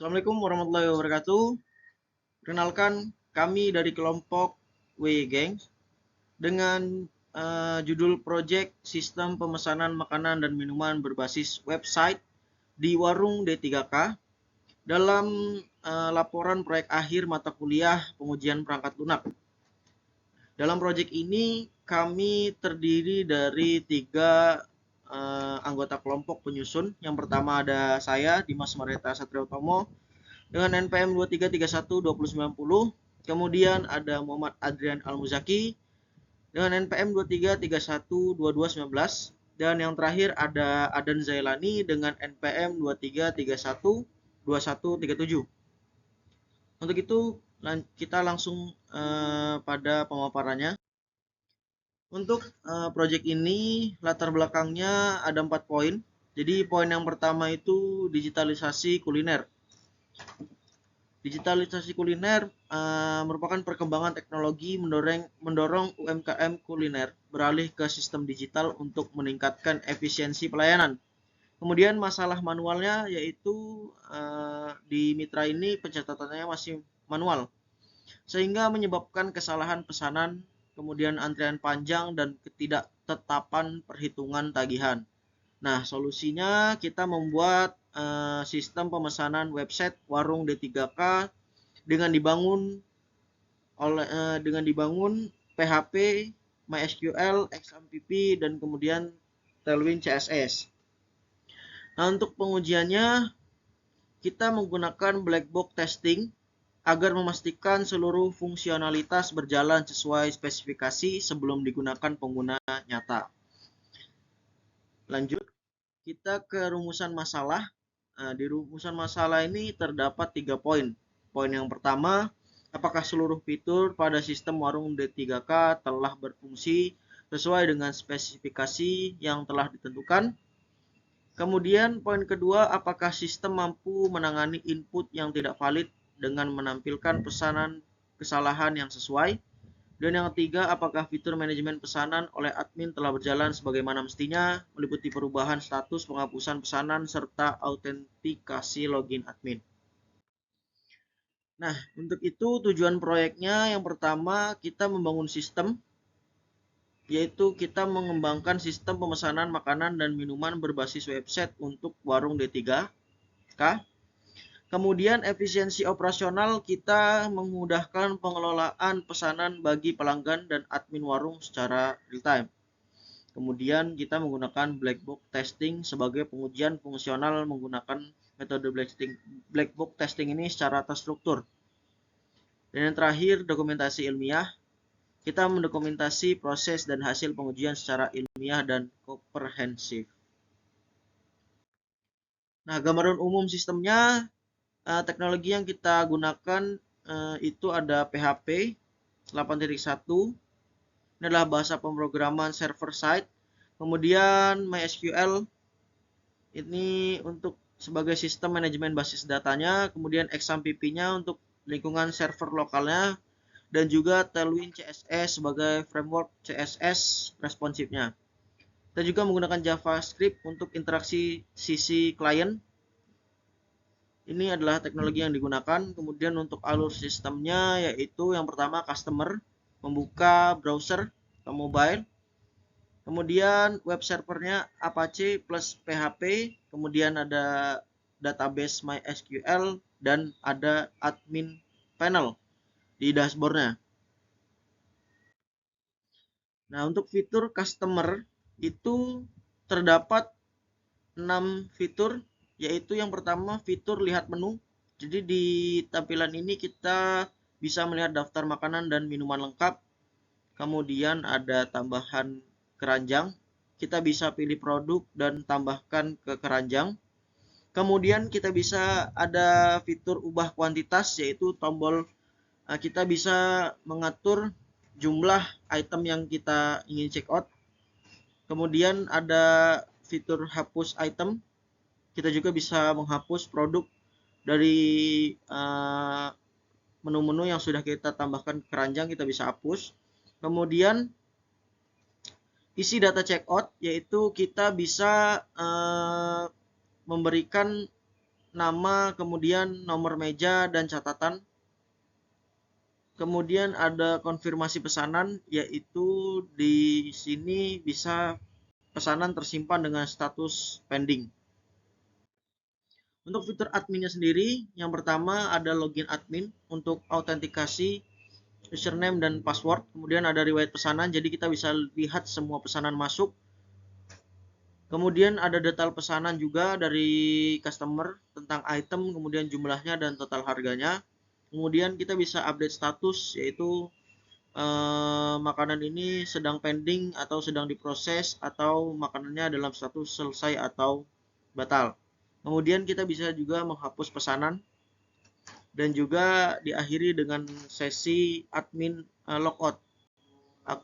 Assalamualaikum warahmatullahi wabarakatuh. Perkenalkan, kami dari kelompok W Gang dengan judul Project Sistem Pemesanan Makanan dan Minuman berbasis website di Warung D3K dalam laporan proyek akhir mata kuliah pengujian perangkat lunak. Dalam proyek ini kami terdiri dari 3 anggota kelompok penyusun. Yang pertama ada saya, Dimas Mareta Satriotomo, dengan NPM 23312090. Kemudian ada Muhammad Adrian Al-Muzaki dengan NPM 23312219. Dan yang terakhir ada Adan Zailani dengan NPM 23312137. Untuk itu kita langsung pada pemaparannya. Untuk proyek ini latar belakangnya ada 4 poin. Jadi poin yang pertama itu digitalisasi kuliner. Digitalisasi kuliner merupakan perkembangan teknologi mendorong UMKM kuliner beralih ke sistem digital untuk meningkatkan efisiensi pelayanan. Kemudian masalah manualnya yaitu di mitra ini pencatatannya masih manual, sehingga menyebabkan kesalahan pesanan, kemudian antrian panjang dan ketidaktetapan perhitungan tagihan. Nah, solusinya kita membuat sistem pemesanan website Warung D3K dengan dibangun PHP, MySQL, XMPP dan kemudian Tailwind CSS. Nah, untuk pengujiannya kita menggunakan black box testing agar memastikan seluruh fungsionalitas berjalan sesuai spesifikasi sebelum digunakan pengguna nyata. Lanjut, kita ke rumusan masalah. Nah, di rumusan masalah ini terdapat 3 poin. Poin yang pertama, apakah seluruh fitur pada sistem Warung D3K telah berfungsi sesuai dengan spesifikasi yang telah ditentukan? Kemudian poin kedua, apakah sistem mampu menangani input yang tidak valid dengan menampilkan pesanan kesalahan yang sesuai? Dan yang ketiga, apakah fitur manajemen pesanan oleh admin telah berjalan sebagaimana mestinya, meliputi perubahan status, penghapusan pesanan, serta autentikasi login admin. Nah, untuk itu tujuan proyeknya yang pertama kita membangun sistem, yaitu kita mengembangkan sistem pemesanan makanan dan minuman berbasis website untuk Warung D3K. Kemudian efisiensi operasional, kita memudahkan pengelolaan pesanan bagi pelanggan dan admin warung secara real time. Kemudian kita menggunakan black box testing sebagai pengujian fungsional menggunakan metode black box testing ini secara terstruktur. Dan yang terakhir, dokumentasi ilmiah. Kita mendokumentasi proses dan hasil pengujian secara ilmiah dan komprehensif. Nah, gambaran umum sistemnya, teknologi yang kita gunakan itu ada PHP 8.1. Ini adalah bahasa pemrograman server side. Kemudian MySQL ini untuk sebagai sistem manajemen basis datanya. Kemudian XMPP-nya untuk lingkungan server lokalnya. Dan juga Tailwind CSS sebagai framework CSS responsifnya. Kita juga menggunakan JavaScript untuk interaksi sisi klien. Ini adalah teknologi yang digunakan. Kemudian untuk alur sistemnya yaitu yang pertama customer membuka browser ke mobile. Kemudian web servernya Apache plus PHP. Kemudian ada database MySQL dan ada admin panel di dashboardnya. Nah, untuk fitur customer itu terdapat 6 fitur, yaitu yang pertama fitur lihat menu. Jadi di tampilan ini kita bisa melihat daftar makanan dan minuman lengkap. Kemudian ada tambahan keranjang. Kita bisa pilih produk dan tambahkan ke keranjang. Kemudian kita bisa ada fitur ubah kuantitas, yaitu tombol kita bisa mengatur jumlah item yang kita ingin check out. Kemudian ada fitur hapus item. Kita juga bisa menghapus produk dari menu-menu yang sudah kita tambahkan ke keranjang, kita bisa hapus. Kemudian isi data checkout, yaitu kita bisa memberikan nama, kemudian nomor meja dan catatan. Kemudian ada konfirmasi pesanan, yaitu di sini bisa pesanan tersimpan dengan status pending. Untuk fitur adminnya sendiri, yang pertama ada login admin untuk autentikasi username dan password. Kemudian ada riwayat pesanan, jadi kita bisa lihat semua pesanan masuk. Kemudian ada detail pesanan juga dari customer tentang item, kemudian jumlahnya dan total harganya. Kemudian kita bisa update status, yaitu makanan ini sedang pending atau sedang diproses, atau makanannya dalam status selesai atau batal. Kemudian kita bisa juga menghapus pesanan dan juga diakhiri dengan sesi admin logout.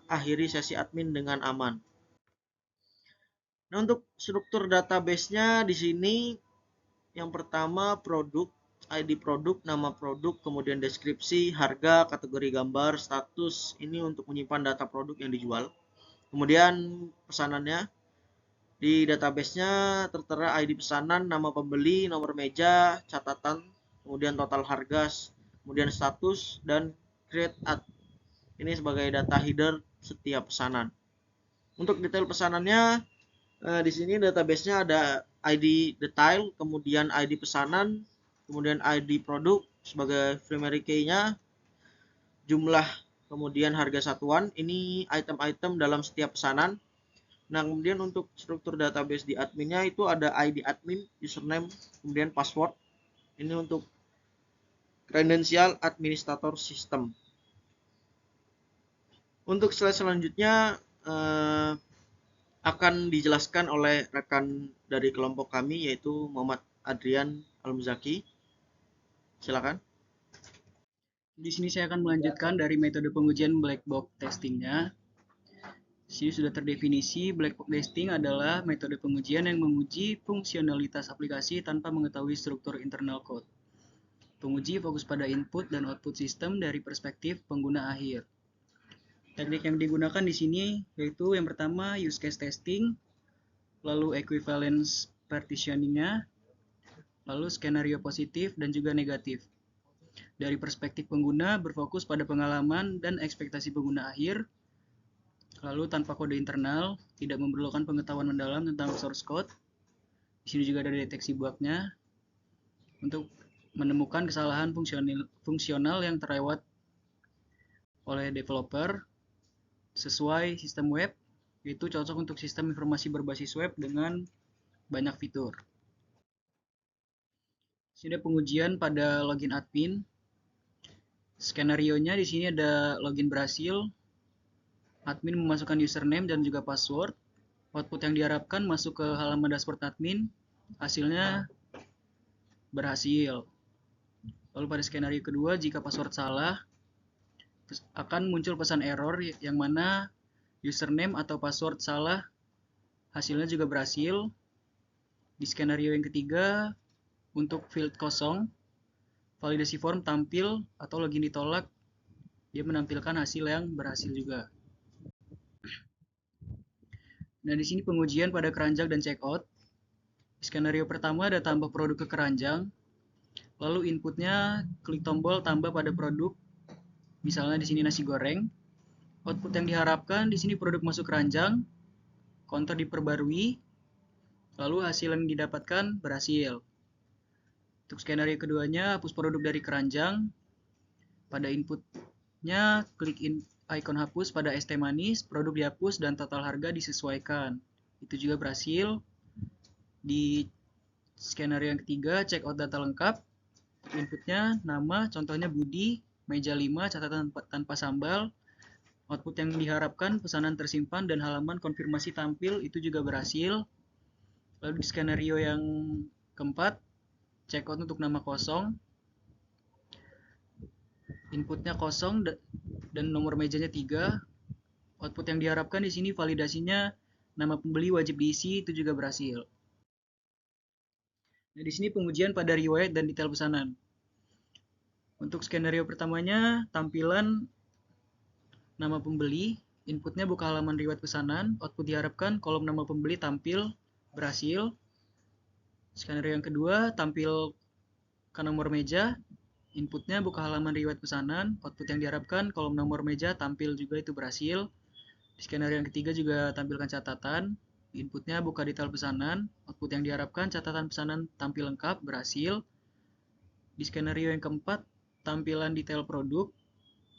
Akhiri sesi admin dengan aman. Nah, untuk struktur database-nya di sini yang pertama produk, ID produk, nama produk, kemudian deskripsi, harga, kategori gambar, status. Ini untuk menyimpan data produk yang dijual. Kemudian pesanannya di database-nya tertera ID pesanan, nama pembeli, nomor meja, catatan, kemudian total harga, kemudian status, dan create ad. Ini sebagai data header setiap pesanan. Untuk detail pesanannya, di sini database-nya ada ID detail, kemudian ID pesanan, kemudian ID produk sebagai primary key-nya, jumlah, kemudian harga satuan. Ini item-item dalam setiap pesanan. Nah, kemudian untuk struktur database di adminnya itu ada ID admin, username, kemudian password. Ini untuk kredensial administrator sistem. Untuk slide selanjutnya akan dijelaskan oleh rekan dari kelompok kami, yaitu Muhammad Adrian Al-Muzaki. Silakan. Di sini saya akan melanjutkan dari metode pengujian black box testingnya. Di sini sudah terdefinisi, black box testing adalah metode pengujian yang menguji fungsionalitas aplikasi tanpa mengetahui struktur internal code. Penguji fokus pada input dan output sistem dari perspektif pengguna akhir. Teknik yang digunakan di sini yaitu yang pertama use case testing, lalu equivalence partitioning-nya, lalu skenario positif dan juga negatif. Dari perspektif pengguna berfokus pada pengalaman dan ekspektasi pengguna akhir, lalu tanpa kode internal, tidak memerlukan pengetahuan mendalam tentang source code. Di sini juga ada deteksi bugnya untuk menemukan kesalahan fungsional yang terlewat oleh developer sesuai sistem web, yaitu cocok untuk sistem informasi berbasis web dengan banyak fitur. Di sini ada pengujian pada login admin. Skenario-nya di sini ada login berhasil, admin memasukkan username dan juga password. Output yang diharapkan masuk ke halaman dashboard admin, hasilnya berhasil. Lalu pada skenario kedua, jika password salah, akan muncul pesan error yang mana username atau password salah, hasilnya juga berhasil. Di skenario yang ketiga, untuk field kosong, validasi form tampil atau login ditolak, dia menampilkan hasil yang berhasil juga. Nah, di sini pengujian pada keranjang dan checkout. Skenario pertama ada tambah produk ke keranjang, lalu inputnya klik tombol tambah pada produk, misalnya di sini nasi goreng. Output yang diharapkan di sini produk masuk keranjang, counter diperbarui, lalu hasil yang didapatkan berhasil. Untuk skenario keduanya, hapus produk dari keranjang. Pada inputnya, klik icon hapus pada es teh manis, produk dihapus dan total harga disesuaikan. Itu juga berhasil. Di skenario yang ketiga, check out data lengkap. Inputnya, nama, contohnya Budi, meja 5, catatan tanpa sambal. Output yang diharapkan, pesanan tersimpan dan halaman konfirmasi tampil, itu juga berhasil. Lalu di skenario yang keempat, check out untuk nama kosong. Inputnya kosong dan nomor mejanya 3. Output yang diharapkan di sini validasinya nama pembeli wajib diisi, itu juga berhasil. Nah, di sini pengujian pada riwayat dan detail pesanan. Untuk skenario pertamanya, tampilan nama pembeli, inputnya buka halaman riwayat pesanan, output diharapkan kolom nama pembeli tampil, berhasil. Skenario yang kedua, tampilkan nomor meja, inputnya buka halaman riwayat pesanan, output yang diharapkan kolom nomor meja tampil juga, itu berhasil. Di skenario yang ketiga juga tampilkan catatan, inputnya buka detail pesanan, output yang diharapkan catatan pesanan tampil lengkap, berhasil. Di skenario yang keempat, tampilan detail produk,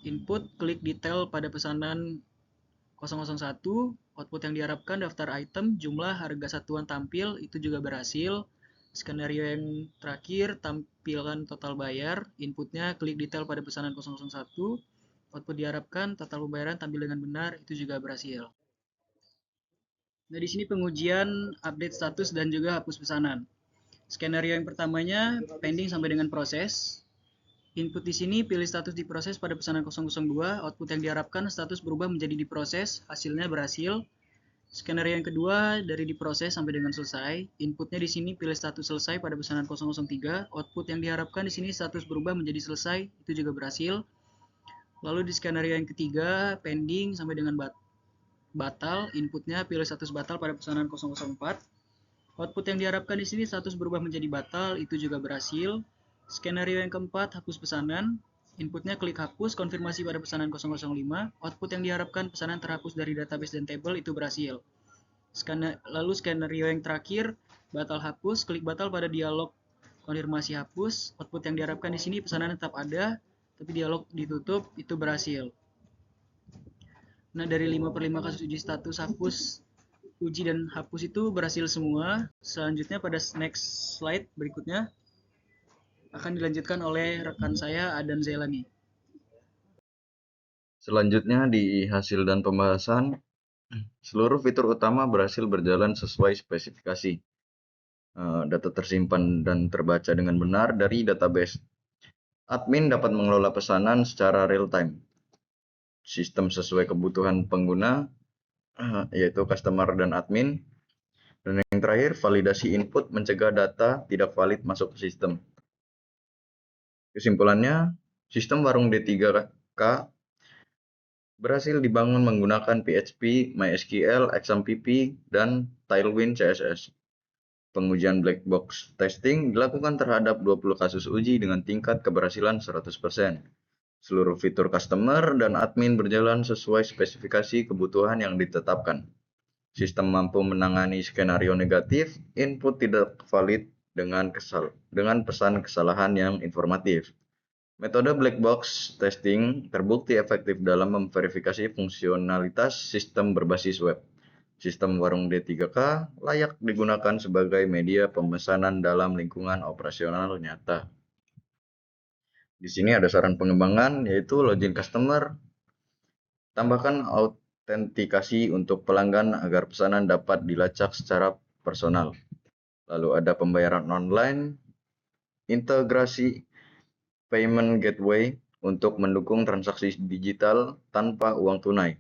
input klik detail pada pesanan 001, output yang diharapkan daftar item, jumlah, harga satuan tampil, itu juga berhasil. Skenario yang terakhir, tampilan total bayar, inputnya klik detail pada pesanan 001, output diharapkan total pembayaran tampil dengan benar, itu juga berhasil. Nah, di sini pengujian update status dan juga hapus pesanan. Skenario yang pertamanya pending sampai dengan proses. Input di sini pilih status diproses pada pesanan 002, output yang diharapkan status berubah menjadi diproses, hasilnya berhasil. Skenario yang kedua dari diproses sampai dengan selesai. Inputnya di sini pilih status selesai pada pesanan 003, output yang diharapkan di sini status berubah menjadi selesai, itu juga berhasil. Lalu di skenario yang ketiga pending sampai dengan batal, inputnya pilih status batal pada pesanan 004. Output yang diharapkan di sini status berubah menjadi batal, itu juga berhasil. Skenario yang keempat, hapus pesanan. Inputnya klik hapus, konfirmasi pada pesanan 005. Output yang diharapkan pesanan terhapus dari database dan table, itu berhasil. Lalu skenario yang terakhir, batal hapus, klik batal pada dialog konfirmasi hapus. Output yang diharapkan di sini pesanan tetap ada, tapi dialog ditutup, itu berhasil. Nah, dari 5/5 kasus uji status uji dan hapus itu berhasil semua. Selanjutnya pada next slide berikutnya akan dilanjutkan oleh rekan saya Adan Zailani. Selanjutnya di hasil dan pembahasan, seluruh fitur utama berhasil berjalan sesuai spesifikasi. Data tersimpan dan terbaca dengan benar dari database. Admin dapat mengelola pesanan secara real time. Sistem sesuai kebutuhan pengguna, yaitu customer dan admin. Dan yang terakhir, validasi input mencegah data tidak valid masuk ke sistem. Kesimpulannya, sistem warung D3K berhasil dibangun menggunakan PHP, MySQL, XAMPP, dan Tailwind CSS. Pengujian black box testing dilakukan terhadap 20 kasus uji dengan tingkat keberhasilan 100%. Seluruh fitur customer dan admin berjalan sesuai spesifikasi kebutuhan yang ditetapkan. Sistem mampu menangani skenario negatif, input tidak valid dengan pesan kesalahan yang informatif. Metode black box testing terbukti efektif dalam memverifikasi fungsionalitas sistem berbasis web. Sistem warung D3K layak digunakan sebagai media pemesanan dalam lingkungan operasional nyata. Di sini ada saran pengembangan, yaitu login customer. Tambahkan autentikasi untuk pelanggan agar pesanan dapat dilacak secara personal. Lalu ada pembayaran online, integrasi payment gateway untuk mendukung transaksi digital tanpa uang tunai.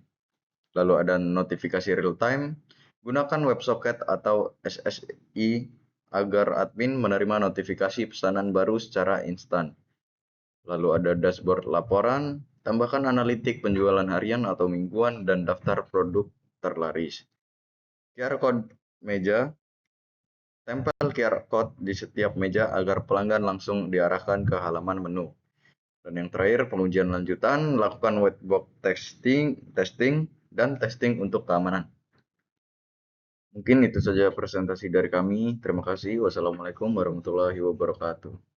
Lalu ada notifikasi real time, gunakan WebSocket atau SSI agar admin menerima notifikasi pesanan baru secara instan. Lalu ada dashboard laporan, tambahkan analitik penjualan harian atau mingguan dan daftar produk terlaris. QR code meja, tempel QR code di setiap meja agar pelanggan langsung diarahkan ke halaman menu. Dan yang terakhir, pengujian lanjutan, lakukan white box testing dan testing untuk keamanan. Mungkin itu saja presentasi dari kami. Terima kasih. Wassalamualaikum warahmatullahi wabarakatuh.